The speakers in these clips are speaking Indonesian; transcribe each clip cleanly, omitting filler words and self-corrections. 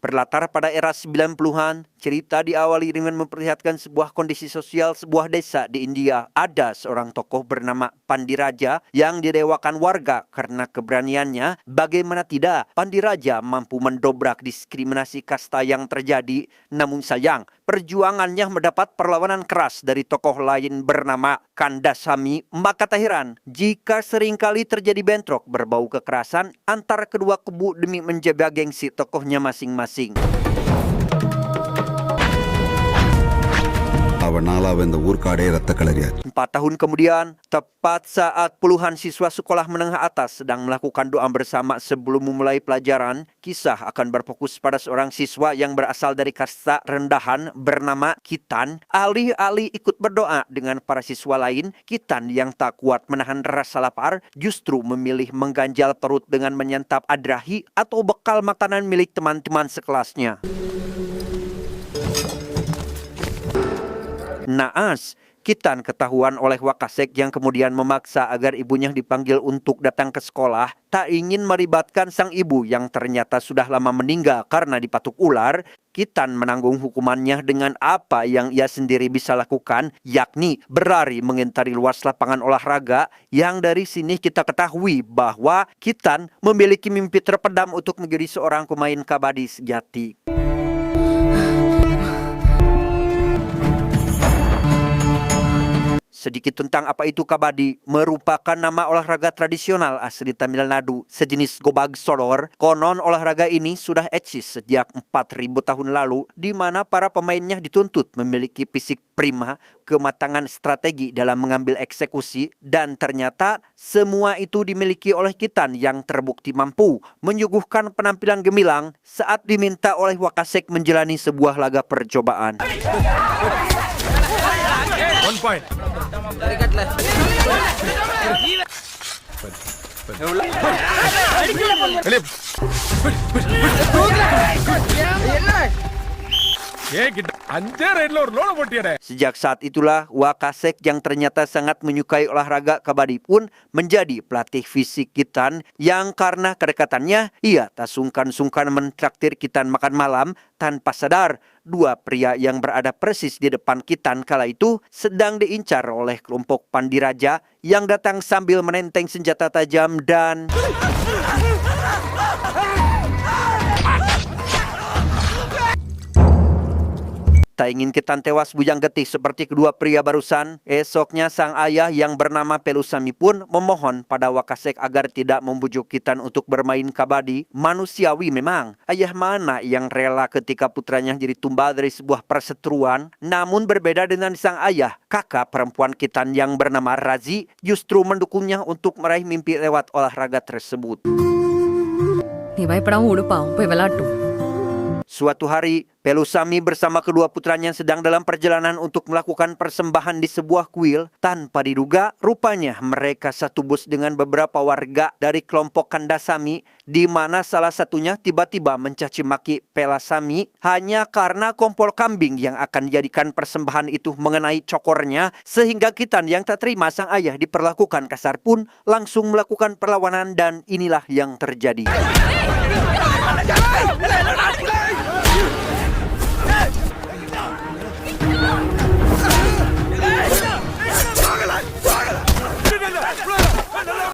Berlatar pada era 90-an, cerita diawali dengan memperlihatkan sebuah kondisi sosial sebuah desa di India. Ada seorang tokoh bernama Pandiraja yang didewakan warga karena keberaniannya. Bagaimana tidak, Pandiraja mampu mendobrak diskriminasi kasta yang terjadi. Namun sayang, perjuangannya mendapat perlawanan keras dari tokoh lain bernama Kandasamy. Maka tak heran jika seringkali terjadi bentrok berbau kekerasan antara kedua kubu demi menjaga gengsi tokohnya masing-masing. 4 tahun kemudian, tepat saat puluhan siswa sekolah menengah atas sedang melakukan doa bersama sebelum memulai pelajaran, kisah akan berfokus pada seorang siswa yang berasal dari kasta rendahan bernama Kitan. Alih-alih ikut berdoa dengan para siswa lain, Kitan yang tak kuat menahan rasa lapar justru memilih mengganjal perut dengan menyantap adrahi atau bekal makanan milik teman-teman sekelasnya. Naas, Kitan ketahuan oleh Wakasek yang kemudian memaksa agar ibunya dipanggil untuk datang ke sekolah. Tak ingin melibatkan sang ibu yang ternyata sudah lama meninggal karena dipatuk ular, Kitan menanggung hukumannya dengan apa yang ia sendiri bisa lakukan, yakni berlari mengitari luas lapangan olahraga. Yang dari sini kita ketahui bahwa Kitan memiliki mimpi terpendam untuk menjadi seorang pemain kabadi sejati. Sedikit tentang apa itu kabadi. Merupakan nama olahraga tradisional asli Tamil Nadu, sejenis gobag sodor. Konon olahraga ini sudah eksis sejak 4.000 tahun lalu, di mana para pemainnya dituntut memiliki fisik prima, kematangan strategi dalam mengambil eksekusi, dan ternyata semua itu dimiliki oleh Kitan yang terbukti mampu menyuguhkan penampilan gemilang saat diminta oleh Wakasek menjalani sebuah laga percobaan. 1 point. Sejak saat itulah Wakasek yang ternyata sangat menyukai olahraga kabadi pun menjadi pelatih fisik Kitan, yang karena kedekatannya ia tak sungkan-sungkan mentraktir Kitan makan malam. Tanpa sadar, dua pria yang berada persis di depan Kitan kala itu sedang diincar oleh kelompok Pandiraja yang datang sambil menenteng senjata tajam dan tak ingin Kitan tewas bujang getih seperti kedua pria barusan. Esoknya sang ayah yang bernama Pelusamy pun memohon pada Wakasek agar tidak membujuk Kitan untuk bermain kabadi. Manusiawi memang, ayah mana yang rela ketika putranya jadi tumbal dari sebuah perseteruan. Namun berbeda dengan sang ayah, kakak perempuan Kitan yang bernama Razi justru mendukungnya untuk meraih mimpi lewat olahraga tersebut. Suatu hari, Pelusamy bersama kedua putranya sedang dalam perjalanan untuk melakukan persembahan di sebuah kuil. Tanpa diduga, rupanya mereka satu bus dengan beberapa warga dari kelompok Kandasamy, di mana salah satunya tiba-tiba mencaci maki Pelusamy hanya karena kompor kambing yang akan dijadikan persembahan itu mengenai cokornya, sehingga Kitan yang tak terima sang ayah diperlakukan kasar pun langsung melakukan perlawanan, dan inilah yang terjadi.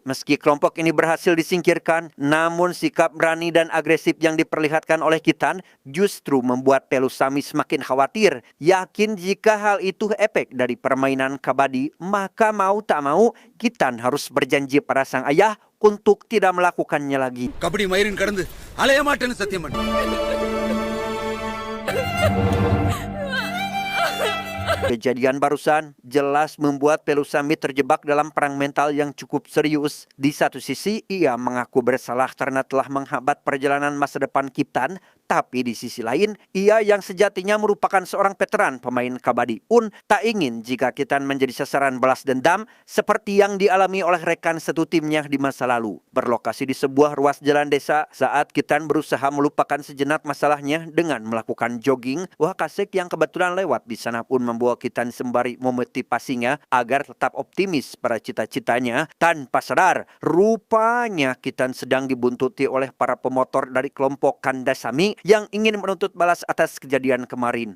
Meski kelompok ini berhasil disingkirkan, namun sikap berani dan agresif yang diperlihatkan oleh Kitan justru membuat Pelusamy semakin khawatir. Yakin jika hal itu efek dari permainan kabadi, maka mau tak mau Kitan harus berjanji pada sang ayah untuk tidak melakukannya lagi. Kabadi mairin kadந்து அலைய மாட்டேன்னு சத்தியம் பண்ணு. Kejadian barusan jelas membuat Pelusamy terjebak dalam perang mental yang cukup serius. Di satu sisi, ia mengaku bersalah karena telah menghambat perjalanan masa depan Kitan. Tapi di sisi lain, ia yang sejatinya merupakan seorang veteran pemain kabadi pun tak ingin jika Kitan menjadi sasaran balas dendam seperti yang dialami oleh rekan satu timnya di masa lalu. Berlokasi di sebuah ruas jalan desa, saat Kitan berusaha melupakan sejenak masalahnya dengan melakukan jogging, Wakasek yang kebetulan lewat di sana pun membawa Kitan sembari memotivasinya agar tetap optimis pada cita-citanya. Tanpa sadar, rupanya Kitan sedang dibuntuti oleh para pemotor dari kelompok Kandasamy yang ingin menuntut balas atas kejadian kemarin.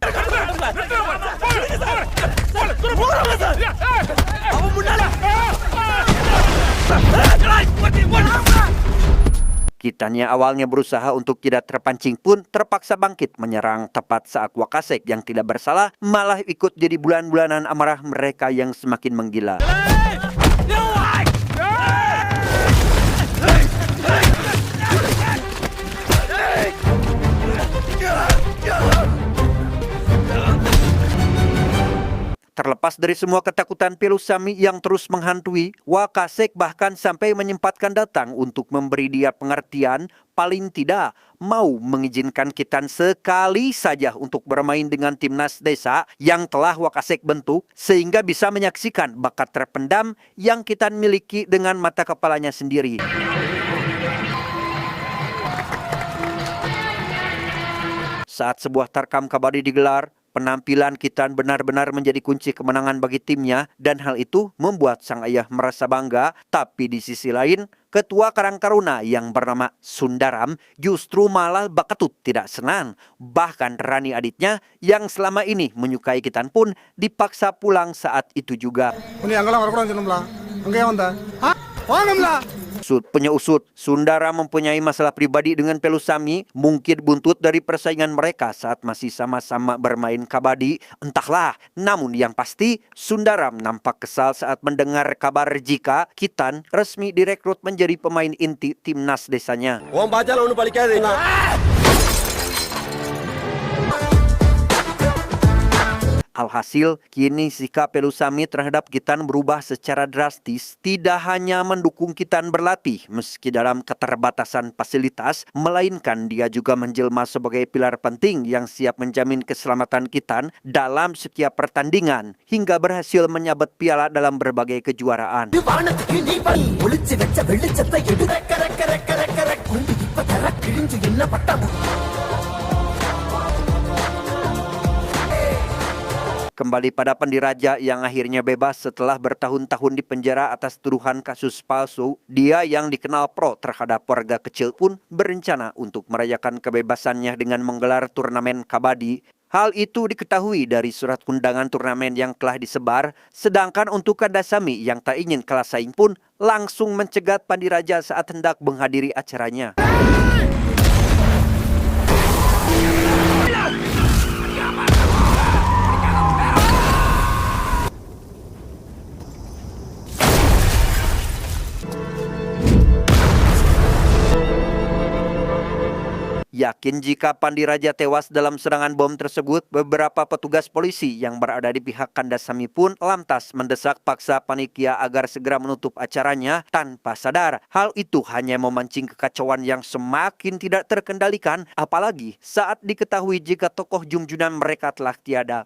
Kitannya awalnya berusaha untuk tidak terpancing pun terpaksa bangkit menyerang tepat saat Wakasek yang tidak bersalah malah ikut jadi bulan-bulanan amarah mereka yang semakin menggila. Terlepas dari semua ketakutan Pelusamy yang terus menghantui, Wakasek bahkan sampai menyempatkan datang untuk memberi dia pengertian, paling tidak mau mengizinkan Kitan sekali saja untuk bermain dengan timnas desa yang telah Wakasek bentuk, sehingga bisa menyaksikan bakat terpendam yang Kitan miliki dengan mata kepalanya sendiri. Saat sebuah tarkam kabadi digelar, penampilan Kitan benar-benar menjadi kunci kemenangan bagi timnya dan hal itu membuat sang ayah merasa bangga. Tapi di sisi lain, Ketua Karang Taruna yang bernama Sundaram justru malah bakatut tidak senang. Bahkan Rani adiknya yang selama ini menyukai Kitan pun dipaksa pulang saat itu juga. Penyusut Sundaram mempunyai masalah pribadi dengan Pelusamy, mungkin buntut dari persaingan mereka saat masih sama-sama bermain kabadi, entahlah. Namun yang pasti Sundaram nampak kesal saat mendengar kabar jika Kitan resmi direkrut menjadi pemain inti timnas desanya. Alhasil, kini sikap Pelusamy terhadap Kitan berubah secara drastis. Tidak hanya mendukung Kitan berlatih meski dalam keterbatasan fasilitas, melainkan dia juga menjelma sebagai pilar penting yang siap menjamin keselamatan Kitan dalam setiap pertandingan, hingga berhasil menyabet piala dalam berbagai kejuaraan. Kembali pada Pandiraja yang akhirnya bebas setelah bertahun-tahun di penjara atas tuduhan kasus palsu, dia yang dikenal pro terhadap warga kecil pun berencana untuk merayakan kebebasannya dengan menggelar turnamen kabadi. Hal itu diketahui dari surat undangan turnamen yang telah disebar, sedangkan untuk Kandasamy yang tak ingin kalah saing pun langsung mencegat Pandiraja saat hendak menghadiri acaranya. Yakin jika Pandiraja tewas dalam serangan bom tersebut, beberapa petugas polisi yang berada di pihak Kandasamy pun lantas mendesak paksa panitia agar segera menutup acaranya tanpa sadar. Hal itu hanya memancing kekacauan yang semakin tidak terkendalikan, apalagi saat diketahui jika tokoh junjungan mereka telah tiada.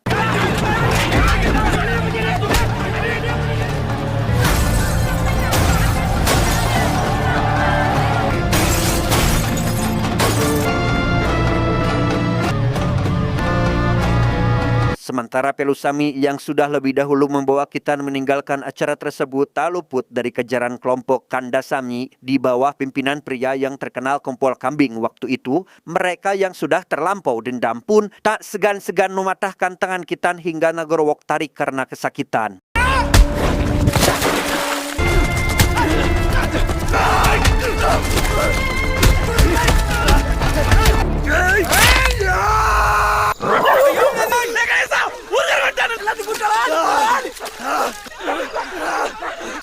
Sementara Pelusamy yang sudah lebih dahulu membawa Kitan meninggalkan acara tersebut tak luput dari kejaran kelompok Kandasamy di bawah pimpinan pria yang terkenal kompol kambing waktu itu. Mereka yang sudah terlampau dendam pun tak segan-segan mematahkan tangan Kitan hingga nagorowok tarik karena kesakitan.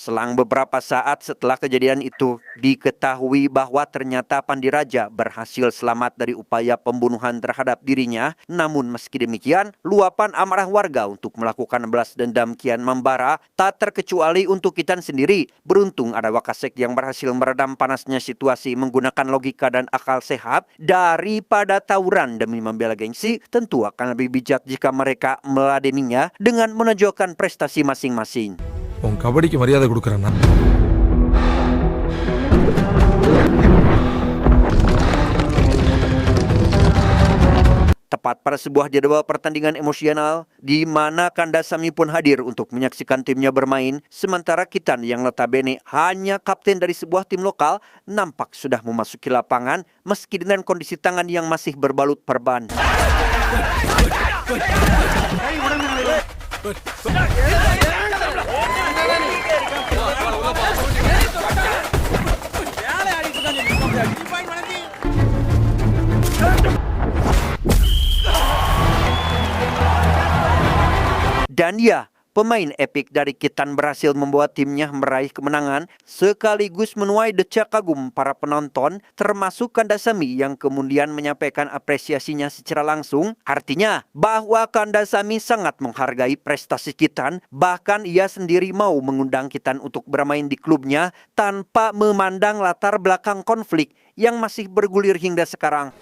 Selang beberapa saat setelah kejadian itu, diketahui bahwa ternyata Pandiraja berhasil selamat dari upaya pembunuhan terhadap dirinya. Namun meski demikian, luapan amarah warga untuk melakukan balas dendam kian membara, tak terkecuali untuk Kitan sendiri. Beruntung ada Wakasek yang berhasil meredam panasnya situasi menggunakan logika dan akal sehat. Daripada tawuran demi membela gengsi, tentu akan lebih bijak jika mereka meladeninya dengan menunjukkan prestasi masing-masing. கபடிக்கு மரியாதை கொடுக்கறேன்னா tepat pada sebuah jadwal pertandingan emosional di mana Kandasamy pun hadir untuk menyaksikan timnya bermain, sementara Kitan yang notabene hanya kapten dari sebuah tim lokal nampak sudah memasuki lapangan meski dengan kondisi tangan yang masih berbalut perban. Dan ya, pemain epik dari Kitan berhasil membuat timnya meraih kemenangan sekaligus menuai decak kagum para penonton termasuk Kandasamy yang kemudian menyampaikan apresiasinya secara langsung. Artinya bahwa Kandasamy sangat menghargai prestasi Kitan, bahkan ia sendiri mau mengundang Kitan untuk bermain di klubnya tanpa memandang latar belakang konflik yang masih bergulir hingga sekarang.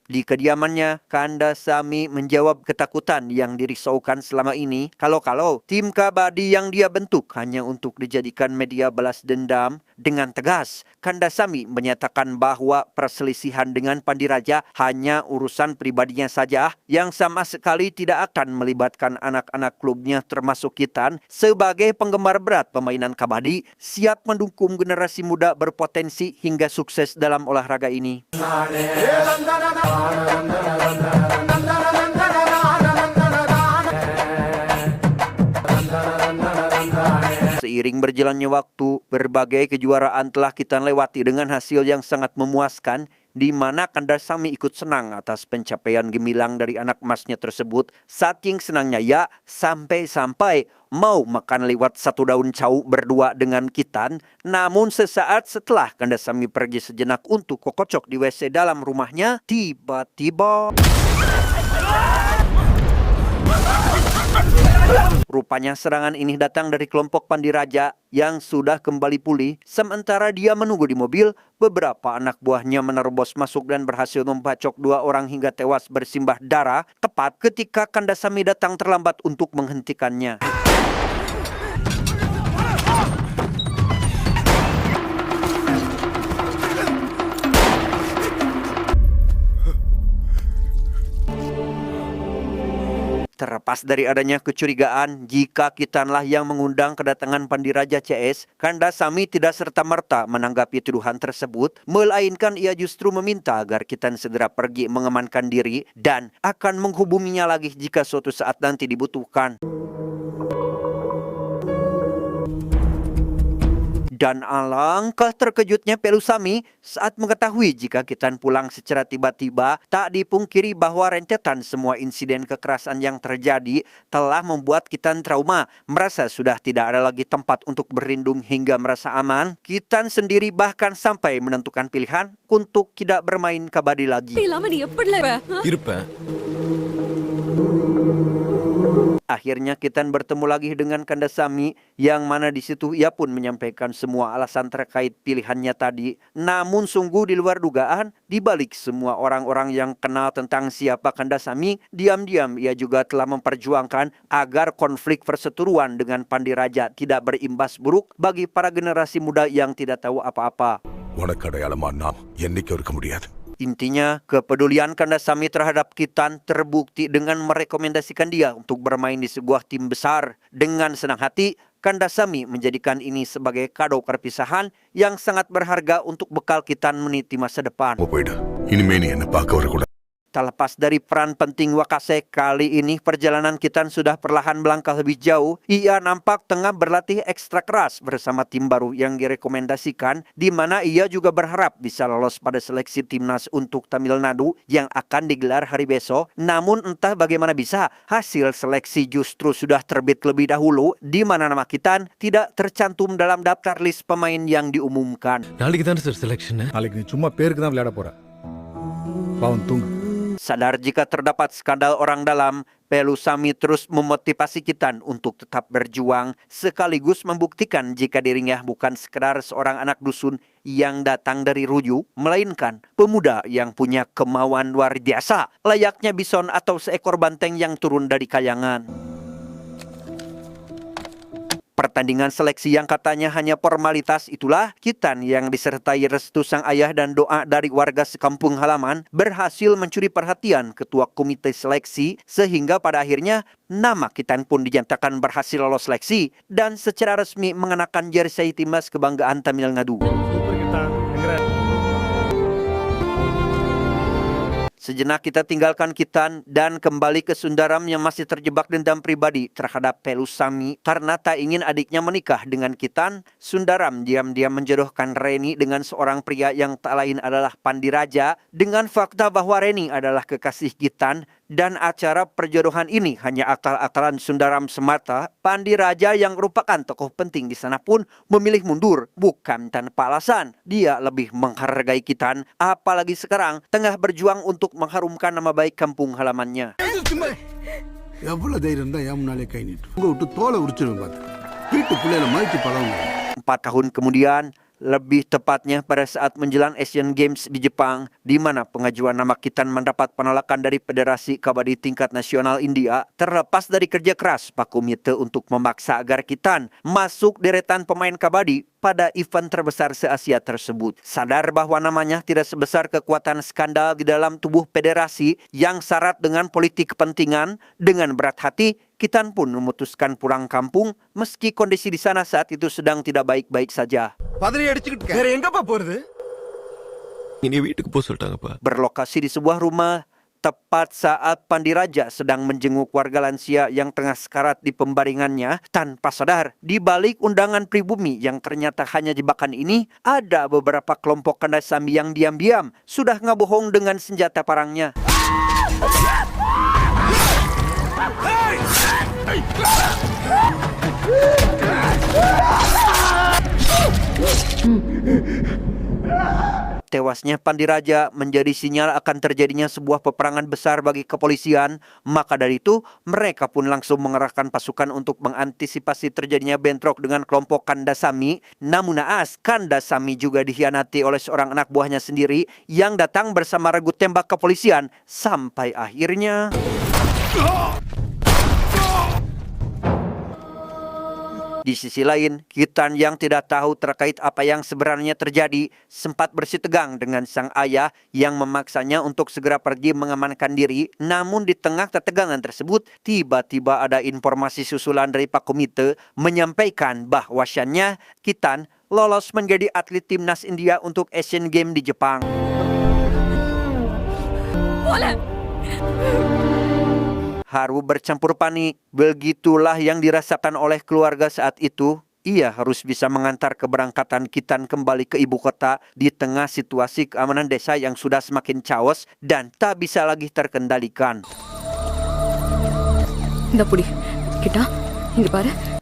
Di kediamannya, Kandasamy menjawab ketakutan yang dirisaukan selama ini kalau tim kabadi yang dia bentuk hanya untuk dijadikan media balas dendam. Dengan tegas, Kandasamy menyatakan bahwa perselisihan dengan Pandiraja hanya urusan pribadinya saja yang sama sekali tidak akan melibatkan anak-anak klubnya termasuk Kitan. Sebagai penggemar berat permainan kabadi, siap mendukung generasi muda berpotensi hingga sukses dalam olahraga ini. Seiring berjalannya waktu, berbagai kejuaraan telah kita lewati dengan hasil yang sangat memuaskan, di mana Kandasamy ikut senang atas pencapaian gemilang dari anak emasnya tersebut. Saking senangnya ya, sampai-sampai mau makan lewat satu daun cau berdua dengan Kitan. Namun sesaat setelah Kandasamy pergi sejenak untuk kokocok di WC dalam rumahnya, tiba-tiba rupanya serangan ini datang dari kelompok Pandiraja yang sudah kembali pulih. Sementara dia menunggu di mobil, beberapa anak buahnya menerobos masuk dan berhasil membacok 2 orang hingga tewas bersimbah darah tepat ketika Kandasamy datang terlambat untuk menghentikannya. Terlepas dari adanya kecurigaan jika Kitanlah yang mengundang kedatangan Pandiraja CS, Kandasamy tidak serta-merta menanggapi tuduhan tersebut, melainkan ia justru meminta agar Kitan segera pergi mengamankan diri dan akan menghubunginya lagi jika suatu saat nanti dibutuhkan. Dan alangkah terkejutnya Pelusamy saat mengetahui jika Kitan pulang secara tiba-tiba. Tak dipungkiri bahwa rentetan semua insiden kekerasan yang terjadi telah membuat Kitan trauma, merasa sudah tidak ada lagi tempat untuk berlindung hingga merasa aman. Kitan sendiri bahkan sampai menentukan pilihan untuk tidak bermain kabadi lagi. Akhirnya Kitan bertemu lagi dengan Kandasamy yang mana di situ ia pun menyampaikan semua alasan terkait pilihannya tadi. Namun sungguh di luar dugaan, di balik semua orang-orang yang kenal tentang siapa Kandasamy, diam-diam ia juga telah memperjuangkan agar konflik perseteruan dengan Pandiraja tidak berimbas buruk bagi para generasi muda yang tidak tahu apa-apa. Intinya, kepedulian Kandasamy terhadap Kitan terbukti dengan merekomendasikan dia untuk bermain di sebuah tim besar. Dengan senang hati, Kandasamy menjadikan ini sebagai kado perpisahan yang sangat berharga untuk bekal Kitan meniti masa depan. Tak lepas dari peran penting Wakase, kali ini perjalanan Kitan sudah perlahan melangkah lebih jauh. Ia nampak tengah berlatih ekstra keras bersama tim baru yang direkomendasikan, di mana ia juga berharap bisa lolos pada seleksi timnas untuk Tamil Nadu yang akan digelar hari besok. Namun entah bagaimana bisa, hasil seleksi justru sudah terbit lebih dahulu, di mana nama Kitan tidak tercantum dalam daftar list pemain yang diumumkan. நாளைக்கு தானே sir selection? நாளைக்கு நீ சும்மா பேருக்கு தான் விளையாட போற. பாவம் தூங்கு. Sadar jika terdapat skandal orang dalam, Pelusamy terus memotivasi Kitan untuk tetap berjuang sekaligus membuktikan jika dirinya bukan sekedar seorang anak dusun yang datang dari Ruju, melainkan pemuda yang punya kemauan luar biasa, layaknya bison atau seekor banteng yang turun dari kayangan. Pertandingan seleksi yang katanya hanya formalitas itulah Kitan yang disertai restu sang ayah dan doa dari warga sekampung halaman berhasil mencuri perhatian ketua komite seleksi sehingga pada akhirnya nama Kitan pun dinyatakan berhasil lolos seleksi dan secara resmi mengenakan jersey timnas kebanggaan Tamil Nadu. Sejenak kita tinggalkan Kitan dan kembali ke Sundaram yang masih terjebak dendam pribadi terhadap Pelusami karena tak ingin adiknya menikah dengan Kitan. Sundaram diam-diam menjodohkan Reni dengan seorang pria yang tak lain adalah Pandiraja dengan fakta bahwa Reni adalah kekasih Kitan. Dan acara perjodohan ini hanya akal-akalan Sundaram semata. Pandiraja yang merupakan tokoh penting di sana pun memilih mundur bukan tanpa alasan. Dia lebih menghargai Kitan, apalagi sekarang tengah berjuang untuk mengharumkan nama baik kampung halamannya. எவ்வளவு தைரியம் தான் என் முன்னாலே கை நீட்டு உங்க விட்டு தோலை உரிச்சிருவேன் பார்த்து வீட்டு பிள்ளையில மதிச்சு பழகுங்க. 4 tahun kemudian, lebih tepatnya pada saat menjelang Asian Games di Jepang, di mana pengajuan nama Kitan mendapat penolakan dari Federasi Kabadi tingkat nasional India, terlepas dari kerja keras Pak Komite untuk memaksa agar Kitan masuk deretan pemain kabadi pada event terbesar se-Asia tersebut. Sadar bahwa namanya tidak sebesar kekuatan skandal di dalam tubuh federasi yang syarat dengan politik kepentingan, dengan berat hati, Kitan pun memutuskan pulang kampung meski kondisi di sana saat itu sedang tidak baik-baik saja. Ini வீட்டுக்கு போக சொல்லிட்டாங்கப்பா. Berlokasi di sebuah rumah tepat saat Pandiraja sedang menjenguk warga lansia yang tengah sekarat di pembaringannya, tanpa sadar di balik undangan pribumi yang ternyata hanya jebakan ini ada beberapa kelompok Kandasami yang diam-diam sudah ngabohong dengan senjata parangnya. Tewasnya Pandiraja menjadi sinyal akan terjadinya sebuah peperangan besar bagi kepolisian. Maka dari itu, mereka pun langsung mengerahkan pasukan untuk mengantisipasi terjadinya bentrok dengan kelompok Kandasami. Namun naas, Kandasami juga dikhianati oleh seorang anak buahnya sendiri yang datang bersama regu tembak kepolisian. Sampai akhirnya... Di sisi lain, Kitan yang tidak tahu terkait apa yang sebenarnya terjadi sempat bersitegang dengan sang ayah yang memaksanya untuk segera pergi mengamankan diri. Namun di tengah ketegangan tersebut, tiba-tiba ada informasi susulan dari Pak Komite menyampaikan bahwasannya Kitan lolos menjadi atlet timnas India untuk Asian Games di Jepang. Haru bercampur panik, begitulah yang dirasakan oleh keluarga saat itu. Ia harus bisa mengantar keberangkatan Kitan kembali ke ibu kota di tengah situasi keamanan desa yang sudah semakin chaos dan tak bisa lagi terkendalikan.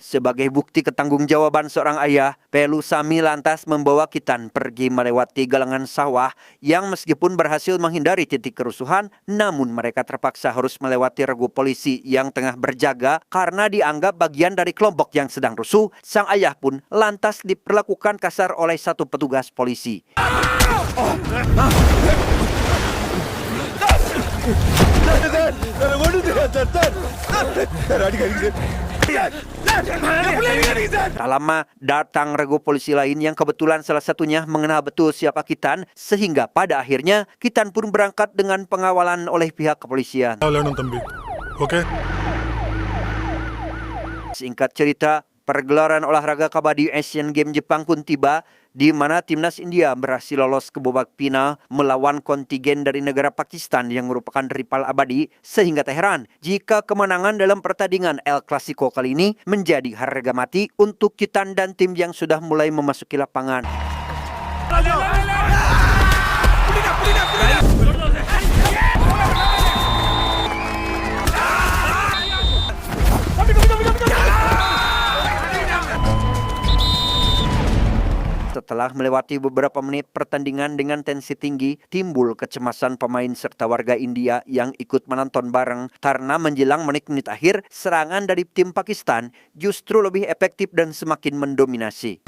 Sebagai bukti ketanggung-jawaban seorang ayah, Pelusami lantas membawa Kitan pergi melewati galangan sawah yang meskipun berhasil menghindari titik kerusuhan, namun mereka terpaksa harus melewati regu polisi yang tengah berjaga karena dianggap bagian dari kelompok yang sedang rusuh. Sang ayah pun lantas diperlakukan kasar oleh satu petugas polisi. Tak lama datang regu polisi lain yang kebetulan salah satunya mengenal betul siapa Kitan, sehingga pada akhirnya Kitan pun berangkat dengan pengawalan oleh pihak kepolisian. Singkat cerita, pergelaran olahraga kabadi Asian Games Jepang pun tiba, di mana timnas India berhasil lolos ke babak final melawan kontingen dari negara Pakistan yang merupakan rival abadi, sehingga tak heran jika kemenangan dalam pertandingan El Clasico kali ini menjadi harga mati untuk Kitan dan tim yang sudah mulai memasuki lapangan. Setelah melewati beberapa menit pertandingan dengan tensi tinggi, timbul kecemasan pemain serta warga India yang ikut menonton bareng karena menjelang menit-menit akhir, serangan dari tim Pakistan justru lebih efektif dan semakin mendominasi.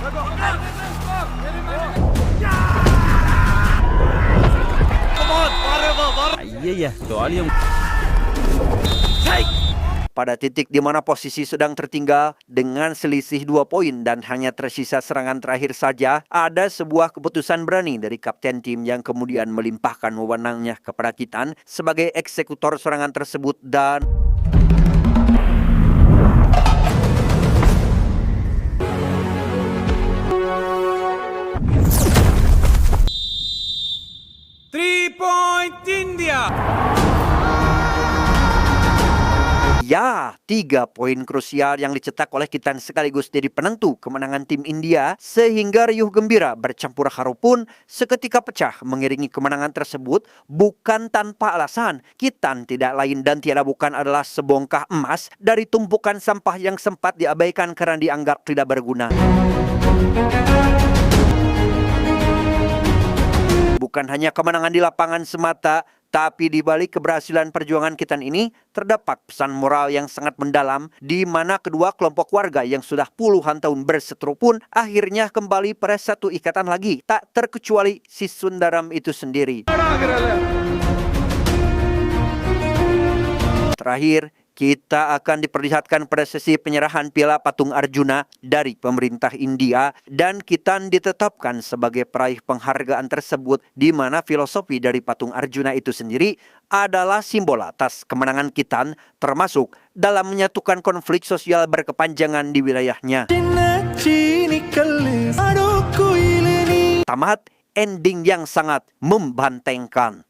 pada titik di mana posisi sedang tertinggal dengan selisih 2 poin dan hanya tersisa serangan terakhir saja, ada sebuah keputusan berani dari kapten tim yang kemudian melimpahkan wewenangnya kepada Kitan sebagai eksekutor serangan tersebut dan ya, 3 poin krusial yang dicetak oleh Kitan sekaligus jadi penentu kemenangan tim India sehingga riuh gembira bercampur haru pun seketika pecah mengiringi kemenangan tersebut bukan tanpa alasan. Kitan tidak lain dan tiada bukan adalah sebongkah emas dari tumpukan sampah yang sempat diabaikan karena dianggap tidak berguna. Bukan hanya kemenangan di lapangan semata, tapi di balik keberhasilan perjuangan Kitan ini terdapat pesan moral yang sangat mendalam di mana kedua kelompok warga yang sudah puluhan tahun berseteru pun akhirnya kembali pada satu ikatan lagi, tak terkecuali si Sundaram itu sendiri. Terakhir, kita akan diperlihatkan pada sesi penyerahan Piala Patung Arjuna dari pemerintah India dan Kitan ditetapkan sebagai peraih penghargaan tersebut di mana filosofi dari Patung Arjuna itu sendiri adalah simbol atas kemenangan Kitan termasuk dalam menyatukan konflik sosial berkepanjangan di wilayahnya. Tamat ending yang sangat membantengkan.